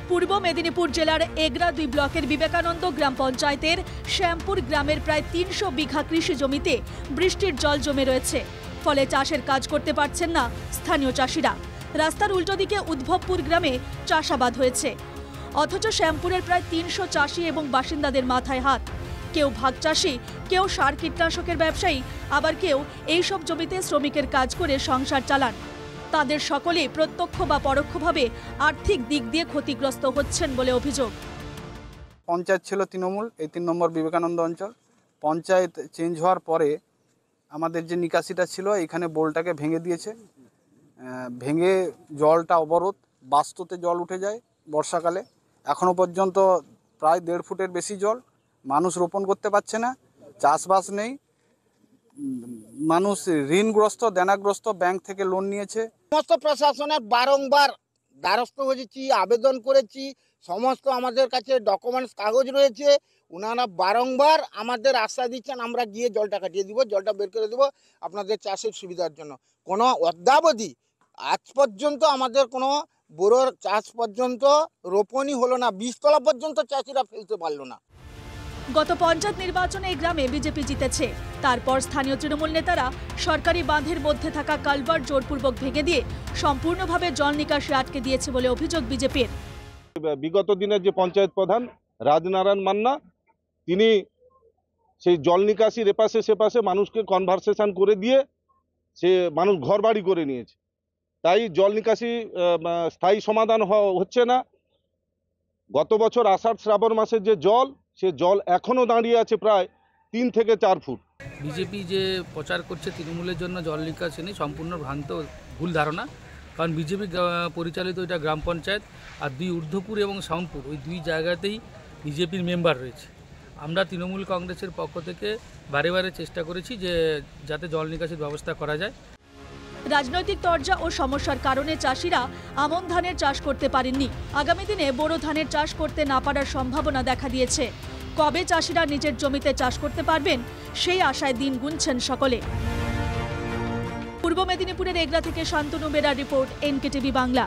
পূর্ব মেদিনীপুর জেলার এগরা 2 ব্লকের বিবেকানন্দ গ্রাম পঞ্চায়েতের শ্যামপুর গ্রামের প্রায় 300 বিঘা কৃষি জমিতে বৃষ্টির জল জমে রয়েছে। ফলে চাষের কাজ করতে পারছেন না স্থানীয় চাষিরা। রাস্তার উল্টো দিকে উদ্ভবপুর গ্রামে চাষাবাদ হয়েছে। অথচ শ্যামপুরের প্রায় 300 চাষি এবং বাসিন্দাদের মাথায় হাত। কেউ ভাগ চাষি, কেউ সার কীটনাশকের ব্যবসায়ী, আবার কেউ এইসব জমিতে শ্রমিকের কাজ করে সংসার চালান। তাদের সকলেই প্রত্যক্ষ বা পরোক্ষভাবে আর্থিক দিক দিয়ে ক্ষতিগ্রস্ত হচ্ছেন বলে অভিযোগ। পঞ্চায়েত ছিল তৃণমূল, এই 3 নম্বর বিবেকানন্দ অঞ্চল। পঞ্চায়েত চেঞ্জ হওয়ার পরে আমাদের যে নিকাশিটা ছিল এখানে বোলটাকে ভেঙে দিয়েছে। ভেঙে জলটা অবরোধ, বাস্তুতে জল উঠে যায় বর্ষাকালে। এখনও পর্যন্ত প্রায় 1.5 ফুটের বেশি জল। মানুষ রোপণ করতে পারছে না, চাষবাস নেই। মানুষ ঋণগ্রস্ত, দেনাগ্রস্ত, ব্যাংক থেকে লোন নিয়েছে। সমস্ত প্রশাসনের বারংবার দ্বারস্থ হয়েছি, আবেদন করেছি, সমস্ত আমাদের কাছে ডকুমেন্টস কাগজ রয়েছে। ওনারা বারংবার আমাদের আশ্বাস দিচ্ছেন আমরা গিয়ে জলটা কাটিয়ে দিব, জলটা বের করে দেবো আপনাদের চাষের সুবিধার জন্য। কোনো অদ্যাবধি আজ পর্যন্ত আমাদের কোনো বোরোর চাষ পর্যন্ত রোপণই হলো না, বীজতলা পর্যন্ত চাষিরা ফেলতে পারলো না। গত পঞ্চায়েত নির্বাচনে এই গ্রামে বিজেপি জিতেছে। তারপর স্থানীয় তৃণমূল নেতারা সরকারি বাঁধের মধ্যে থাকা কালভার্ট জোরপূর্বক ভেঙে দিয়ে সম্পূর্ণভাবে জল নিকাশি আটকে দিয়েছে বলে অভিযোগ বিজেপির। বিগত দিনের যে পঞ্চায়েত প্রধান রাজনারায়ণ মান্না, তিনি সেই জল নিকাশির এপাশে সেপাশে মানুষকে কনভারসেশন করে দিয়ে সে মানুষ ঘর বাড়ি করে নিয়েছে। তাই জল নিকাশি স্থায়ী সমাধান হচ্ছে না। গত বছর আষাঢ় শ্রাবণ মাসের যে জল, সে জল এখনও দাঁড়িয়ে আছে প্রায় 3 থেকে 4 ফুট। বিজেপি যে প্রচার করছে তৃণমূলের জন্য জল নিকাশি নেই, সম্পূর্ণ ভ্রান্ত, ভুল ধারণা। কারণ বিজেপি পরিচালিত এটা গ্রাম পঞ্চায়েত, আর 2 ঊর্ধ্বপুর এবং শ্যামপুর, ওই 2 জায়গাতেই বিজেপির মেম্বার রয়েছে। আমরা তৃণমূল কংগ্রেসের পক্ষ থেকে বারে বারে চেষ্টা করেছি যে যাতে জল নিকাশির ব্যবস্থা করা যায়। রাজনৈতিক তরজা ও সমস্যার কারণে চাষিরা আমন ধানের চাষ করতে পারেননি। আগামী দিনে বোরো ধানের চাষ করতে না পারার সম্ভাবনা দেখা দিয়েছে। কবে চাষিরা নিজের জমিতে চাষ করতে পারবেন সেই আশায় দিন গুনছেন সকলে। পূর্ব মেদিনীপুরের এগরা থেকে শান্তনু বেরার রিপোর্ট, NKTV বাংলা।